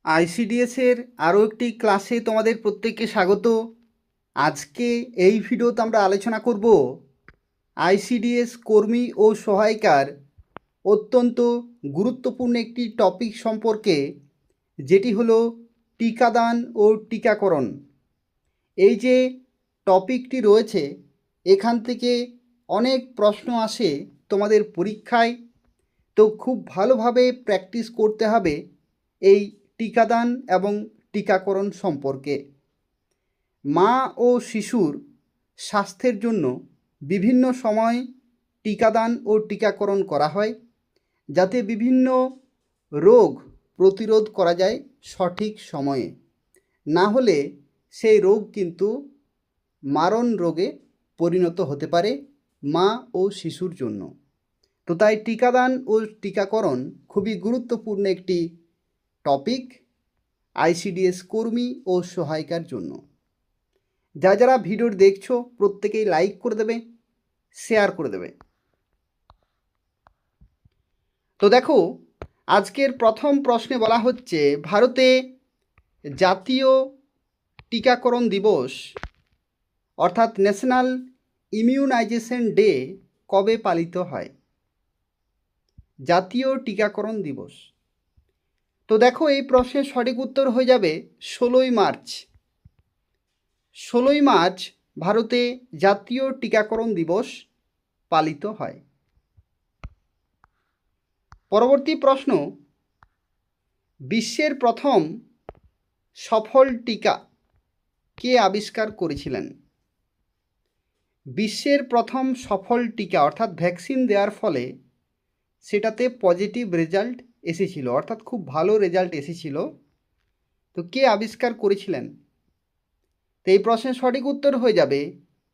আইসিডিএসের আরও একটি ক্লাসে তোমাদের প্রত্যেককে স্বাগত। আজকে এই ভিডিওতে আমরা আলোচনা করব আইসিডিএস কর্মী ও সহায়িকার অত্যন্ত গুরুত্বপূর্ণ একটি টপিক সম্পর্কে, যেটি হলো টিকাদান ও টিকাকরণ। এই যে টপিকটি রয়েছে, এখান থেকে অনেক প্রশ্ন আসে তোমাদের পরীক্ষায়, তো খুব ভালোভাবে প্র্যাকটিস করতে হবে এই টিকাদান এবং টিকাকরণ সম্পর্কে। মা ও শিশুর স্বাস্থ্যের জন্য বিভিন্ন সময় টিকাদান ও টিকাকরণ করা হয়, যাতে বিভিন্ন রোগ প্রতিরোধ করা যায় সঠিক সময়ে। না হলে সেই রোগ কিন্তু মারণ রোগে পরিণত হতে পারে মা ও শিশুর জন্য। তো তাই টিকাদান ও টিকাকরণ খুবই গুরুত্বপূর্ণ একটি টপিক আইসিডিএস কর্মী ও সহায়িকার জন্য। যারা ভিডিও দেখছো প্রত্যেকেই লাইক করে দেবে, শেয়ার করে দেবে। তো দেখো, আজকের প্রথম প্রশ্নে বলা হচ্ছে ভারতে জাতীয় টিকাকরণ দিবস অর্থাৎ ন্যাশনাল ইমিউনাইজেশন ডে কবে পালিত হয়? জাতীয় টিকাকরণ দিবস। তো দেখো, এই প্রশ্নের সঠিক উত্তর হয়ে যাবে 16ই মার্চ। 16ই মার্চ ভারতে জাতীয় টিকাকরণ দিবস পালিত হয়। পরবর্তী প্রশ্ন, বিশ্বের প্রথম সফল টিকা কে আবিষ্কার করেছিলেন? বিশ্বের প্রথম সফল টিকা অর্থাৎ ভ্যাকসিন দেওয়ার ফলে সেটাতে পজিটিভ রেজাল্ট এসেছিল, অর্থাৎ খুব ভালো রেজাল্ট এসেছিল। তো কে আবিষ্কার করেছিলেন? তো এই প্রশ্নের সঠিক উত্তর হয়ে যাবে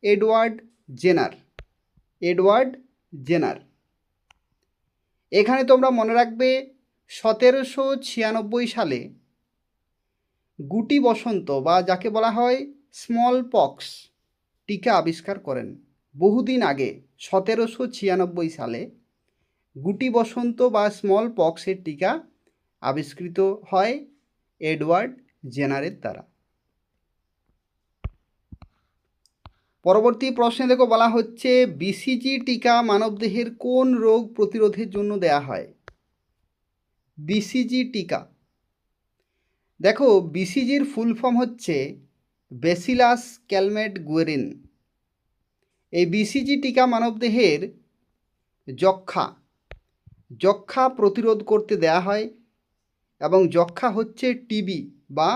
এডওয়ার্ড জেনার। Edward Jenner. এখানে তোমরা মনে রাখবে 1796 সালে গুটি বসন্ত বা যাকে বলা হয় স্মল পক্স টিকা আবিষ্কার করেন। বহুদিন আগে 1796 সালে গুটি বসন্ত বা স্মল পক্সের টিকা আবিষ্কৃত হয় এডওয়ার্ড জেনারের দ্বারা। পরবর্তী প্রশ্নে দেখো, বলা হচ্ছে বিসিজি টিকা মানবদেহের কোন রোগ প্রতিরোধের জন্য দেয়া হয়? বিসিজি টিকা। দেখো, বিসিজির ফুল ফর্ম হচ্ছে ব্যাসিলাস ক্যালমেট গুয়েরিন। এই বিসিজি টিকা মানবদেহের যক্ষা প্রতিরোধ করতে দেয়া হয়, এবং যক্ষা হচ্ছে টিবি বা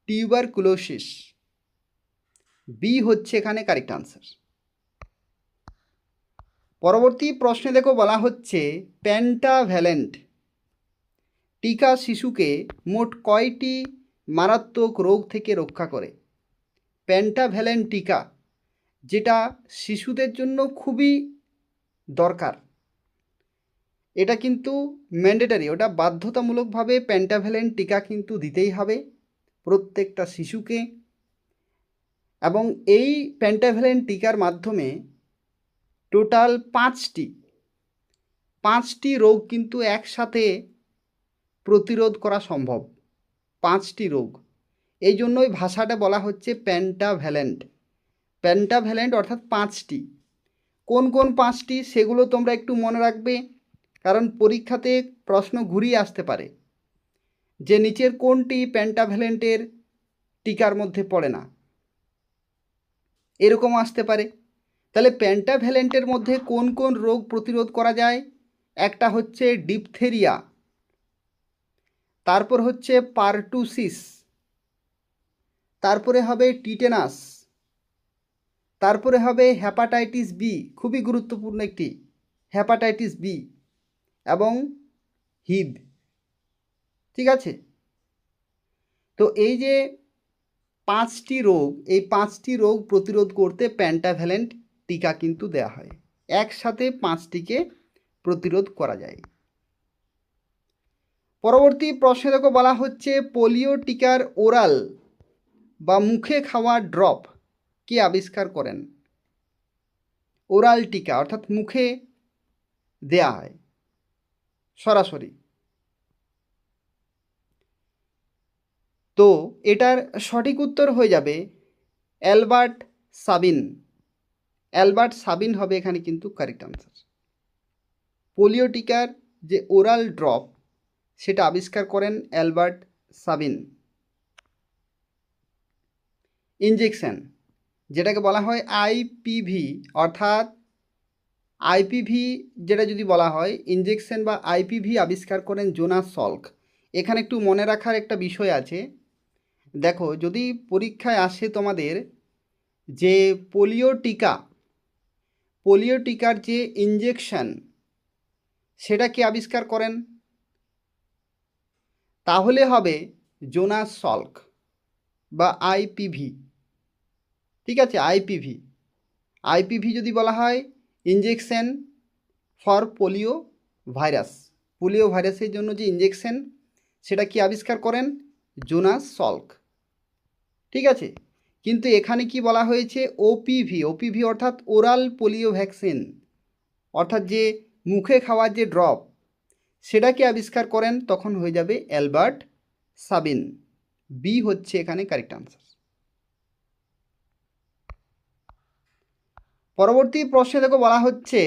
টিউবারকুলোসিস। বি হচ্ছে এখানে কারেক্ট আনসার। পরবর্তী প্রশ্নে দেখো, বলা হচ্ছে পেন্টাভ্যালেন্ট টিকা শিশুকে মোট কয়টি মারাত্মক রোগ থেকে রক্ষা করে? পেন্টাভ্যালেন্ট টিকা যেটা শিশুদের জন্য খুবই দরকার, এটা কিন্তু ম্যান্ডেটারি, ওটা বাধ্যতামূলকভাবে পেন্টাভ্যালেন্ট টিকা কিন্তু দিতেই হবে প্রত্যেকটা শিশুকে। এবং এই পেন্টাভ্যালেন্ট টিকার মাধ্যমে টোটাল পাঁচটি রোগ কিন্তু একসাথে প্রতিরোধ করা সম্ভব। 5টি রোগ, এই জন্যই ভাষাটা বলা হচ্ছে পেন্টাভ্যালেন্ট। পেন্টাভ্যালেন্ট অর্থাৎ 5টি। কোন কোন 5টি সেগুলো তোমরা একটু মনে রাখবে, কারণ পরীক্ষাতে প্রশ্ন ঘুরিয়ে আসতে পারে যে নিচের কোনটি পেন্টাভ্যালেন্টের টিকার মধ্যে পড়ে না, এরকম আসতে পারে। তাহলে পেন্টাভ্যালেন্টের মধ্যে কোন কোন রোগ প্রতিরোধ করা যায়? একটা হচ্ছে ডিপথেরিয়া, তারপর হচ্ছে পারটুসিস, তারপরে হবে টিটেনাস, তারপরে হবে হ্যাপাটাইটিস বি, খুবই গুরুত্বপূর্ণ একটি হ্যাপাটাইটিস বি, এবং হিব। ঠিক আছে? তো এই যে 5টি রোগ, এই 5টি রোগ প্রতিরোধ করতে পেন্টাভ্যালেন্ট টিকা কিন্তু দেওয়া হয়। একসাথে 5টিকে প্রতিরোধ করা যায়। পরবর্তী প্রশ্নে দেখো, বলা হচ্ছে পোলিও টিকার ওরাল বা মুখে খাওয়া ড্রপ কে আবিষ্কার করেন? ওরাল টিকা অর্থাৎ মুখে দেয়া হয় সরাসরি। তো এটার সঠিক উত্তর হয়ে যাবে অ্যালবার্ট সাবিন। অ্যালবার্ট সাবিন হবে এখানে কিন্তু কারেক্ট আনসার। পোলিও টিকার যে ওরাল ড্রপ সেটা আবিষ্কার করেন অ্যালবার্ট সাবিন। ইনজেকশন যেটাকে বলা হয় আইপিভি, অর্থাৎ আইপিভি যেটা যদি বলা হয় ইনজেকশন বা আইপিভি আবিষ্কার করেন জোনাস সল্ক। এখানে একটু মনে রাখার একটা বিষয় আছে, দেখো যদি পরীক্ষায় আসে তোমাদের যে পোলিও টিকার যে ইনজেকশন সেটা কি আবিষ্কার করেন, তাহলে হবে জোনাস সল্ক বা আইপিভি। ঠিক আছে, আইপিভি। আইপিভি যদি বলা হয় ইনজেকশন ফর পোলিও ভাইরাসের জন্য যে ইনজেকশন সেটা কি আবিষ্কার করেন জোনাস সল্ক। ঠিক আছে, কিন্তু এখানে কি বলা হয়েছে ওপিভি অর্থাৎ ওরাল পোলিও ভ্যাকসিন, অর্থাৎ যে মুখে খাওয়ার যে ড্রপ সেটাকে আবিষ্কার করেন, তখন হয়ে যাবে অ্যালবার্ট সাবিন। বি হচ্ছে এখানে কারেক্ট আনসার। পরবর্তী প্রশ্নে দেখো বলা হচ্ছে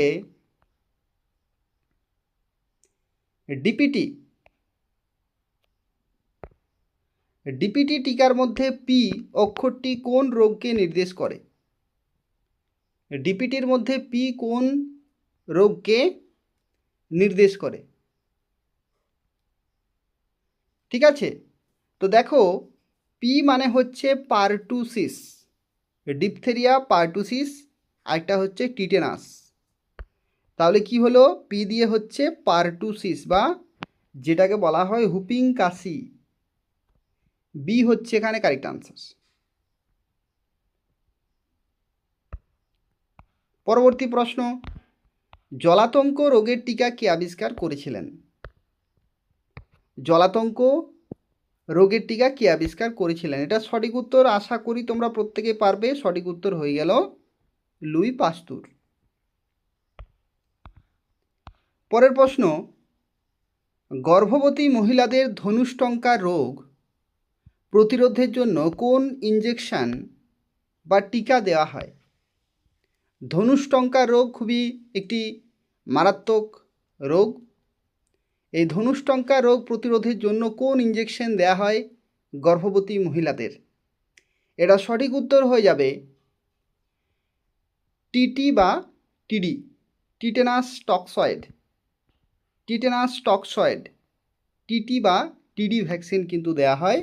ডিপিটি টিকার মধ্যে পি অক্ষরটি কোন রোগকে নির্দেশ করে? ডিপিটির মধ্যে পি কোন রোগকে নির্দেশ করে? ঠিক আছে, তো দেখো পি মানে হচ্ছে পারটুসিস, ডিপথেরিয়া, পারটুসিস, আরেকটা হচ্ছে টিটেনাস। তাহলে কি হলো, পি দিয়ে হচ্ছে পারটুসিস বা যেটাকে বলা হয় হুপিং কাশি। বি হচ্ছে এখানে কারেক্ট আনসার। পরবর্তী প্রশ্ন, জলাতঙ্ক রোগের টিকা কে আবিষ্কার করেছিলেন? জলাতঙ্ক রোগের টিকা কে আবিষ্কার করেছিলেন? এটা সঠিক উত্তর আশা করি তোমরা প্রত্যেকে পারবে। সঠিক উত্তর হয়ে গেল লুই পাস্তুর। পরের প্রশ্ন, গর্ভবতী মহিলাদের ধনুষ্টঙ্কার রোগ প্রতিরোধের জন্য কোন ইনজেকশন বা টিকা দেওয়া হয়? ধনুষ্টঙ্কার রোগ খুবই একটি মারাত্মক রোগ। এই ধনুষ্টঙ্কার রোগ প্রতিরোধের জন্য কোন ইনজেকশন দেওয়া হয় গর্ভবতী মহিলাদের? এটা সঠিক উত্তর হয়ে যাবে টিটি বা টিডি, টিটেনাস টক্সয়েড। টিটি বা টিডি ভ্যাকসিন কিন্তু দেওয়া হয়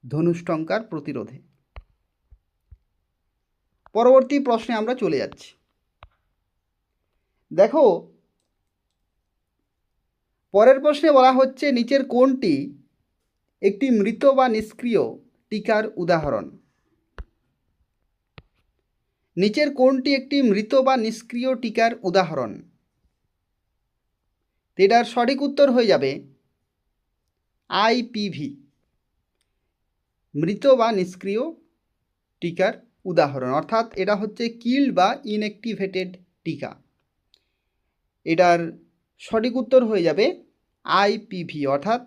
ধনুষ্টঙ্কার প্রতিরোধে। পরবর্তী প্রশ্নে আমরা চলে যাচ্ছি। দেখো পরের প্রশ্নে বলা হচ্ছে নিচের কোনটি একটি মৃত বা নিষ্ক্রিয় টিকার উদাহরণ? নিচের কোনটি একটি মৃত বা নিষ্ক্রিয় টিকার উদাহরণ? এটার সঠিক উত্তর হয়ে যাবে আইপিভি, মৃত বা নিষ্ক্রিয় টিকার উদাহরণ, অর্থাৎ এটা হচ্ছে কিল্ড বা ইনঅ্যাক্টিভেটেড টিকা। এটার সঠিক উত্তর হয়ে যাবে আইপিভি, অর্থাৎ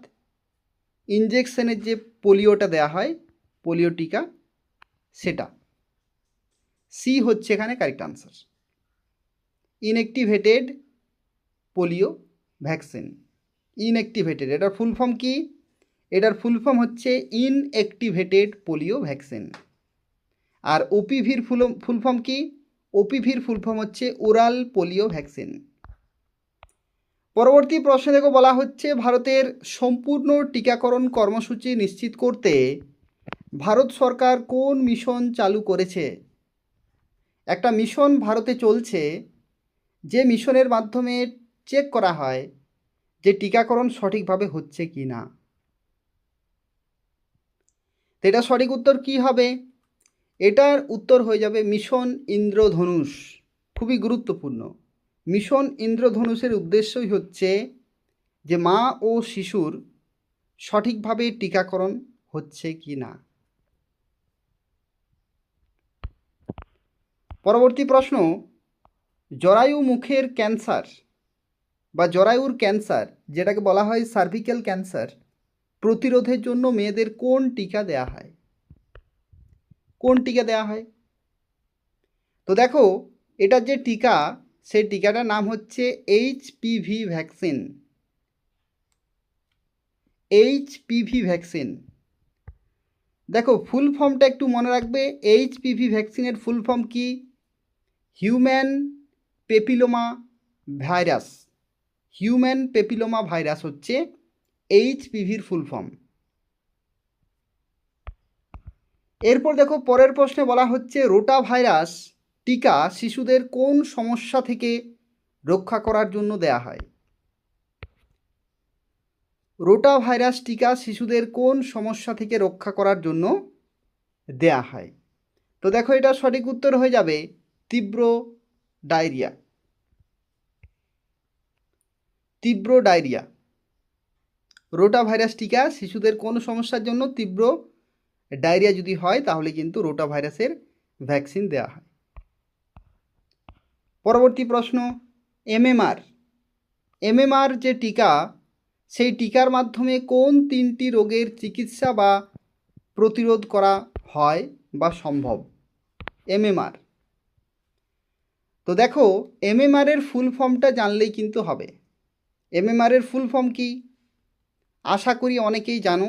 ইনজেকশনের যে পোলিওটা দেওয়া হয় পোলিও টিকা সেটা। সি হচ্ছে এখানে correct answer, inactivated polio vaccine. Inactivated এটার ফুল ফর্ম কি? এটার ফুল ফর্ম হচ্ছে ইনঅ্যাক্টিভেটেড পোলিও ভ্যাকসিন। আর ওপিভির ফুল ফর্ম কি? ওপিভির ফুল ফর্ম হচ্ছে ওরাল পোলিও ভ্যাকসিন। পরবর্তী প্রশ্নে দেখো বলা হচ্ছে ভারতের সম্পূর্ণ টিকাকরণ কর্মসূচি নিশ্চিত করতে ভারত সরকার কোন মিশন চালু করেছে? একটা মিশন ভারতে চলছে, যে মিশনের মাধ্যমে চেক করা হয় যে টিকাকরণ সঠিকভাবে হচ্ছে কি না। এটা সঠিক উত্তর কি হবে? এটার উত্তর হয়ে যাবে মিশন ইন্দ্রধনুষ। খুবই গুরুত্বপূর্ণ। মিশন ইন্দ্রধনুষের উদ্দেশ্যই হচ্ছে যে মা ও শিশুর সঠিকভাবে টিকাকরণ হচ্ছে কি না। পরবর্তী প্রশ্ন, জরায়ু মুখের ক্যান্সার বা জরায়ুর ক্যান্সার যেটাকে বলা হয় সার্ভিক্যাল ক্যান্সার, প্রতিরোধের জন্য মেয়েদের কোন টিকা দেয়া হয়? কোন টিকা দেয়া হয়? তো দেখো, এটার যে টিকা, সেই টিকাটার নাম হচ্ছে এইচপিভি ভ্যাকসিন। HPV vaccine. দেখো, ফুল ফর্মটা একটু মনে রাখবে। এইচপিভি ভ্যাকসিনের ফুল ফর্ম কি? Human papilloma virus. Human papilloma virus হচ্ছে এইচপিভির ফুল ফর্ম। এরপর দেখো, পরের প্রশ্নে বলা হচ্ছে রোটা ভাইরাস টিকা শিশুদের কোন সমস্যা থেকে রক্ষা করার জন্য দেয়া হয়? রোটা ভাইরাস টিকা শিশুদের কোন সমস্যা থেকে রক্ষা করার জন্য দেয়া হয়? তো দেখো, এটা সঠিক উত্তর হয়ে যাবে তীব্র ডায়রিয়া। তীব্র ডায়রিয়া। রোটা ভাইরাস টিকা শিশুদের কোন সমস্যার জন্য? তীব্র ডায়রিয়া যদি হয় তাহলে কিন্তু রোটা ভাইরাসের ভ্যাকসিন দেওয়া হয়। পরবর্তী প্রশ্ন, এমএমআর। এমএমআর যে টিকা, সেই টিকার মাধ্যমে কোন 3টি রোগের চিকিৎসা বা প্রতিরোধ করা হয় বা সম্ভব? এমএমআর। তো দেখো, এমএমআর এর ফুল ফর্মটা জানলেই কিন্তু হবে। এমএমআর এর ফুল ফর্ম কি? আশা করি অনেকেই জানো।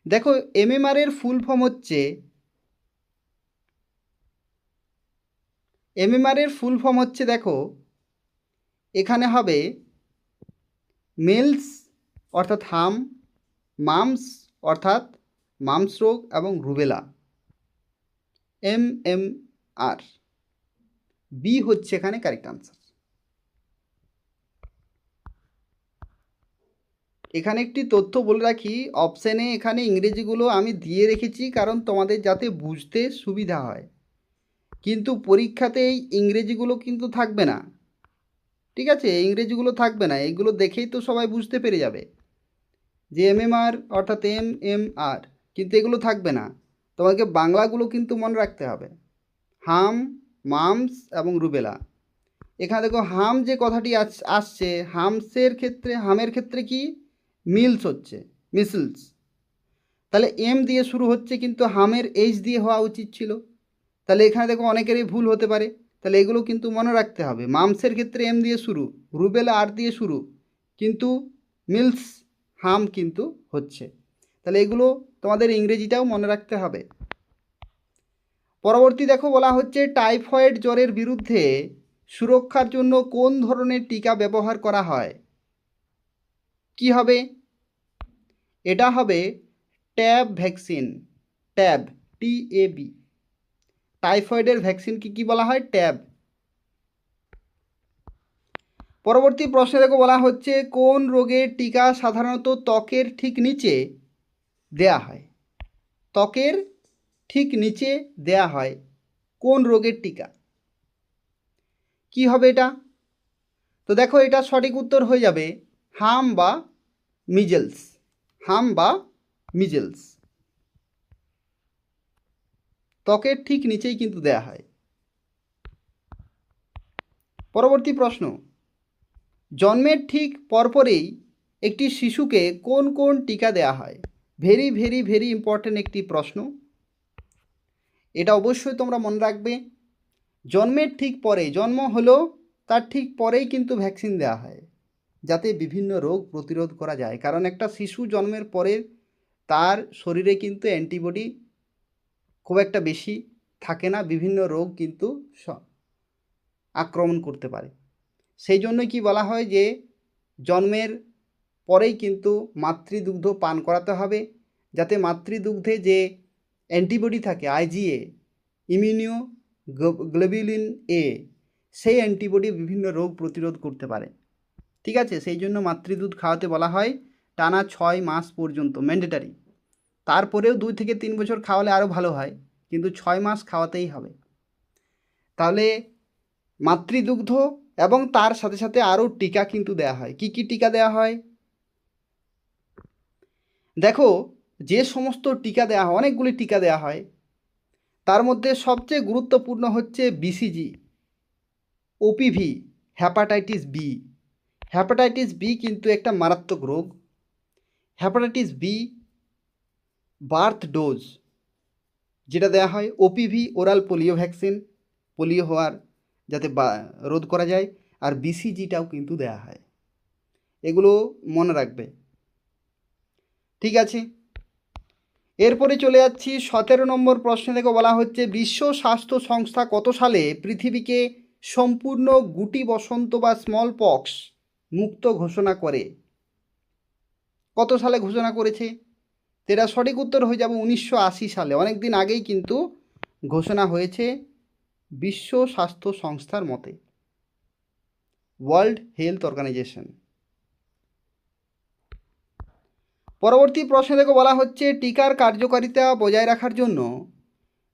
দেখো, এমএমআর এর ফুল ফর্ম হচ্ছে, এমএমআর এর ফুল ফর্ম হচ্ছে, দেখো এখানে হবে মেলস অর্থাৎ হাম, মামস অর্থাৎ মামস রোগ এবং রুবেলা। এমএমআর। বি হচ্ছে এখানে কারেক্ট আনসার। এখানে একটি তথ্য বলে রাখি, অপশানে এখানে ইংরেজিগুলো আমি দিয়ে রেখেছি কারণ তোমাদের যাতে বুঝতে সুবিধা হয়, কিন্তু পরীক্ষাতে এই ইংরেজিগুলো কিন্তু থাকবে না। ঠিক আছে, ইংরেজিগুলো থাকবে না, এইগুলো দেখেই তো সবাই বুঝতে পেরে যাবে যে এমএমআর অর্থাৎ এমএমআর, কিন্তু এগুলো থাকবে না। তোমাকে বাংলাগুলো কিন্তু মনে রাখতে হবে। হাম, মামস এবং রুবেলা। এখানে দেখো, হাম যে কথাটি আসছে, হামের ক্ষেত্রে কি? মিলস হচ্ছে, মিসলস। তাহলে এম দিয়ে শুরু হচ্ছে, কিন্তু হামের এইচ দিয়ে হওয়া উচিত ছিল। তাহলে এখানে দেখো অনেকেরই ভুল হতে পারে, তাহলে এগুলো কিন্তু মনে রাখতে হবে। মামসের ক্ষেত্রে এম দিয়ে শুরু, রুবেলা আর দিয়ে শুরু, কিন্তু মিলস হাম কিন্তু হচ্ছে। তাহলে এগুলো তোমাদের ইংরেজিটাও মনে রাখতে হবে। পরবর্তী দেখো, বলা হচ্ছে টাইফয়েড জ্বরের বিরুদ্ধে সুরক্ষার জন্য কোন ধরনের টিকা ব্যবহার করা হয়? কি হবে? এটা হবে ট্যাব ভ্যাকসিন। Tab, TAB। টাইফয়েডের ভ্যাকসিনকে কি বলা হয়? ট্যাব। পরবর্তী প্রশ্নে দেখো, বলা হচ্ছে কোন রোগের টিকা সাধারণত ত্বকের ঠিক নিচে দেয়া হয়? ত্বকের ঠিক নিচে দেয়া হয় কোন রোগের টিকা? কি হবে এটা? তো দেখো, এটা সঠিক উত্তর হয়ে যাবে হাম বা মিজেলস। হাম বা মিজেলস। ত্বকের ঠিক নিচেই কিন্তু দেয়া হয়। পরবর্তী প্রশ্ন, জন্মের ঠিক পরপরেই একটি শিশুকে কোন কোন টিকা দেয়া হয়? ভেরি ভেরি ভেরি ইম্পর্ট্যান্ট একটি প্রশ্ন, এটা অবশ্যই তোমরা মনে রাখবে। জন্মের ঠিক পরে, জন্ম হলো তার ঠিক পরেই কিন্তু ভ্যাকসিন দেওয়া হয়, যাতে বিভিন্ন রোগ প্রতিরোধ করা যায়। কারণ একটা শিশু জন্মের পরে তার শরীরে কিন্তু অ্যান্টিবডি খুব একটা বেশি থাকে না, বিভিন্ন রোগ কিন্তু আক্রমণ করতে পারে। সেই জন্যই কি বলা হয় যে জন্মের পরেই কিন্তু মাতৃদুগ্ধ পান করাতে হবে, যাতে মাতৃদুগ্ধে যে অ্যান্টিবডি থাকে, IgA, ইমিউনিও গ্লোবিউলিন A, সেই অ্যান্টিবডি বিভিন্ন রোগ প্রতিরোধ করতে পারে। ঠিক আছে, সেই জন্য মাতৃদুধ খাওয়াতে বলা হয় টানা 6 মাস পর্যন্ত, ম্যান্ডেটারি। তারপরেও 2 থেকে 3 বছর খাওয়ালে আরও ভালো হয়, কিন্তু 6 মাস খাওয়াতেই হবে। তাহলে মাতৃদুগ্ধ এবং তার সাথে সাথে আরও টিকা কিন্তু দেয়া হয়। কি কি টিকা দেয়া হয়? দেখো, যে সমস্ত টিকা দেওয়া হয়, অনেকগুলি টিকা দেওয়া হয়, তার মধ্যে সবচেয়ে গুরুত্বপূর্ণ হচ্ছে BCG, OPV, hepatitis B. Hepatitis B কিন্তু একটা মারাত্মক রোগ। হেপাটাইটিস বি বার্থ ডোজ যেটা দেওয়া হয়, OPV oral polio vaccine, polio হওয়ার যাতে রোধ করা যায়, আর বিসিজিটাও কিন্তু দেওয়া হয়। এগুলো মনে রাখবে, ঠিক আছে। এরপরে চলে যাচ্ছি 17 নম্বর প্রশ্নে। থেকে বলা হচ্ছে বিশ্ব স্বাস্থ্য সংস্থা কত সালে পৃথিবীকে সম্পূর্ণ গুটি বসন্ত বা স্মল পক্স মুক্ত ঘোষণা করে? কত সালে ঘোষণা করেছে? এটা সঠিক উত্তর হয়ে যাবে 1980 সালে। অনেক দিন আগেই কিন্তু ঘোষণা হয়েছে বিশ্ব স্বাস্থ্য সংস্থার মতে, ওয়ার্ল্ড হেলথ অর্গানাইজেশন। পরবর্তী প্রশ্নে থেকে বলা হচ্ছে টিকার কার্যকারিতা বজায় রাখার জন্য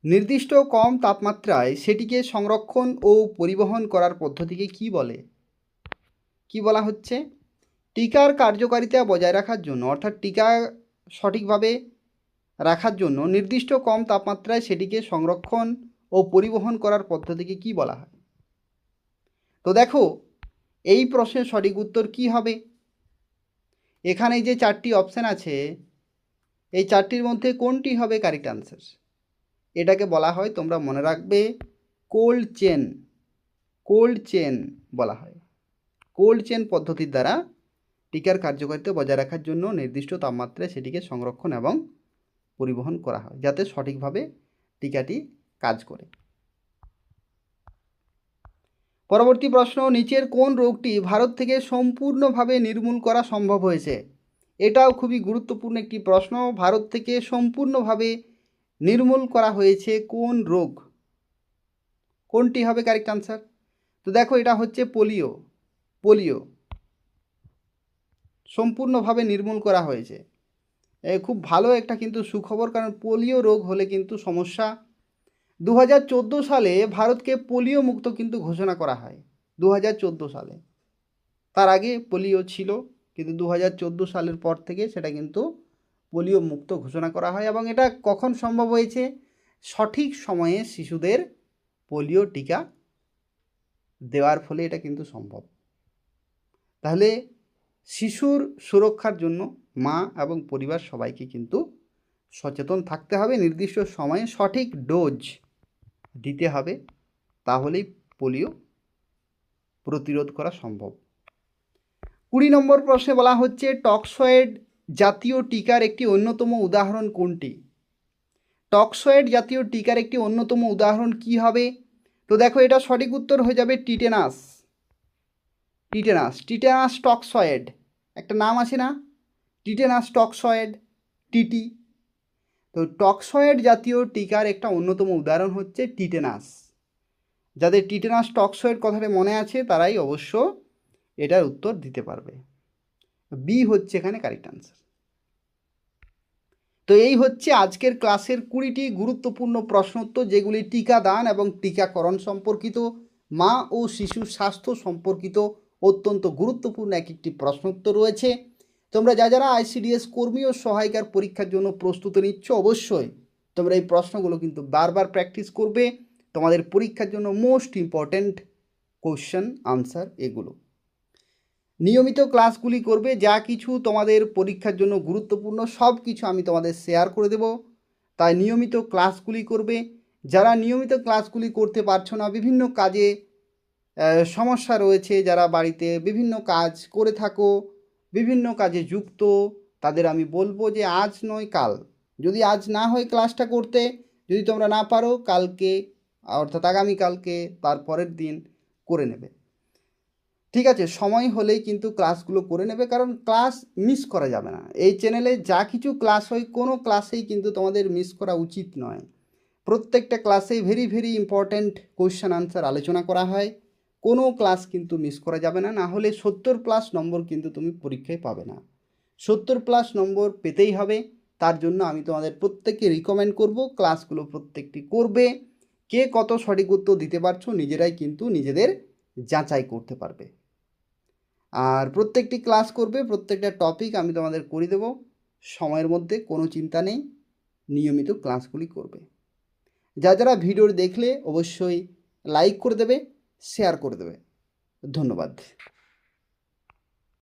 নির্দিষ্ট কম তাপমাত্রায় সেটিকে সংরক্ষণ ও পরিবহন করার পদ্ধতিকে কি বলে? কি বলা হচ্ছে? টিকার কার্যকারিতা বজায় রাখার জন্য, অর্থাৎ টিকা সঠিকভাবে রাখার জন্য নির্দিষ্ট কম তাপমাত্রায় সেটিকে সংরক্ষণ ও পরিবহন করার পদ্ধতিকে কি বলা হয়? তো দেখো, এই প্রশ্নের সঠিক উত্তর কি হবে? এখানে যে 4টি অপশান আছে, এই 4টির মধ্যে কোনটি হবে কারেক্ট আনসার? এটাকে বলা হয়, তোমরা মনে রাখবে, কোল্ড চেন। কোল্ড চেন বলা হয়। কোল্ড চেন পদ্ধতির দ্বারা টিকার কার্যকারিতা বজায় রাখার জন্য নির্দিষ্ট তাপমাত্রায় সেটিকে সংরক্ষণ এবং পরিবহন করা হয়, যাতে সঠিকভাবে টিকাটি কাজ করে। পরবর্তী প্রশ্ন, নিচের কোন রোগটি ভারত থেকে সম্পূর্ণভাবে নির্মূল করা সম্ভব হয়েছে? এটাও খুবই গুরুত্বপূর্ণ একটি প্রশ্ন। ভারত থেকে সম্পূর্ণভাবে নির্মূল করা হয়েছে কোন রোগ? কোনটি হবে কারেক্ট আনসার? তো দেখো, এটা হচ্ছে পোলিও। পোলিও সম্পূর্ণভাবে নির্মূল করা হয়েছে। খুব ভালো একটা কিন্তু সুখবর, কারণ পোলিও রোগ হলে কিন্তু সমস্যা। 2014 সালে ভারতকে পোলিও মুক্ত কিন্তু ঘোষণা করা হয়। 2014 সালে, তার আগে পোলিও ছিল, কিন্তু 2014 সালের পর থেকে সেটা কিন্তু পোলিও মুক্ত ঘোষণা করা হয়। এবং এটা কখন সম্ভব হয়েছে? সঠিক সময়ে শিশুদের পোলিও টিকা দেওয়ার ফলে এটা কিন্তু সম্ভব। তাহলে শিশুর সুরক্ষার জন্য মা এবং পরিবার সবাইকে কিন্তু সচেতন থাকতে হবে, নির্দিষ্ট সময়ে সঠিক ডোজ দিতে হবে, তাহলেই পোলিও প্রতিরোধ করা সম্ভব। 20 নম্বর প্রশ্নে বলা হচ্ছে টক্সয়েড জাতীয় টিকার একটি অন্যতম উদাহরণ কোনটি? টক্সয়েড জাতীয় টিকার একটি অন্যতম উদাহরণ কি হবে? তো দেখো, এটা সঠিক উত্তর হয়ে যাবে টিটেনাস। টিটেনাস, টিটেনাস টক্সয়েড, একটা নাম আছে না, টিটেনাস টক্সয়েড, টিটি। তো টক্সয়েড জাতীয় টিকার একটা অন্যতম উদাহরণ হচ্ছে টিটেনাস। যাদের টিটেনাস টক্সয়েড কথাটা মনে আছে তারাই অবশ্য এটার উত্তর দিতে পারবে। বি হচ্ছে এখানে কারেক্ট আনসার। তো এই হচ্ছে আজকের ক্লাসের 20টি গুরুত্বপূর্ণ প্রশ্নোত্তর, যেগুলি টিকাদান এবং টিকাকরণ সম্পর্কিত, মা ও শিশুর স্বাস্থ্য সম্পর্কিত অত্যন্ত গুরুত্বপূর্ণ একটি প্রশ্নোত্তর রয়েছে। তোমরা যারা আইসিডিএস কর্মী ও সহায়িকার পরীক্ষার জন্য প্রস্তুতি নিচ্ছ, অবশ্যই তোমরা এই প্রশ্নগুলো কিন্তু বারবার প্র্যাকটিস করবে। তোমাদের পরীক্ষার জন্য মোস্ট ইম্পর্ট্যান্ট কোশ্চেন আনসার এগুলো। নিয়মিত ক্লাসগুলি করবে, যা কিছু তোমাদের পরীক্ষার জন্য গুরুত্বপূর্ণ সব কিছু আমি তোমাদের শেয়ার করে দেব। তাই নিয়মিত ক্লাসগুলি করবে। যারা নিয়মিত ক্লাসগুলি করতে পারছো না, বিভিন্ন কাজে সমস্যা রয়েছে, যারা বাড়িতে বিভিন্ন কাজ করে থাকো, বিভিন্ন কাজে যুক্ত, তাদের আমি বলবো যে আজ নয় কাল, যদি আজ না হয় ক্লাসটা করতে, যদি তোমরা না পারো কালকে অর্থাৎ আগামীকালকে তার পরের দিন করে নেবে, ঠিক আছে? সময় হলেই কিন্তু ক্লাসগুলো করে নেবে, কারণ ক্লাস মিস করা যাবে না। এই চ্যানেলে যা কিছু ক্লাস হয় কোনো ক্লাসেই কিন্তু তোমাদের মিস করা উচিত নয়। প্রত্যেকটা ক্লাসেই very very important question answer আলোচনা করা হয়। কোনো ক্লাস কিন্তু মিস করা যাবে না, না হলে 70+ নম্বর কিন্তু তুমি পরীক্ষায় পাবে না। 70+ নম্বর পেতেই হবে। তার জন্য আমি তোমাদের প্রত্যেককে রিকমেন্ড করব ক্লাসগুলো প্রত্যেকটি করবে। কে কত সঠিক উত্তর দিতে পারছো নিজেরাই কিন্তু নিজেদের যাচাই করতে পারবে। আর প্রত্যেকটি ক্লাস করবে, প্রত্যেকটা টপিক আমি তোমাদের করে দেব সময়ের মধ্যে, কোনো চিন্তা নেই। নিয়মিত ক্লাসগুলি করবে। যারা ভিডিও দেখলে অবশ্যই লাইক করে দেবে, শেয়ার করে দেবে। ধন্যবাদ।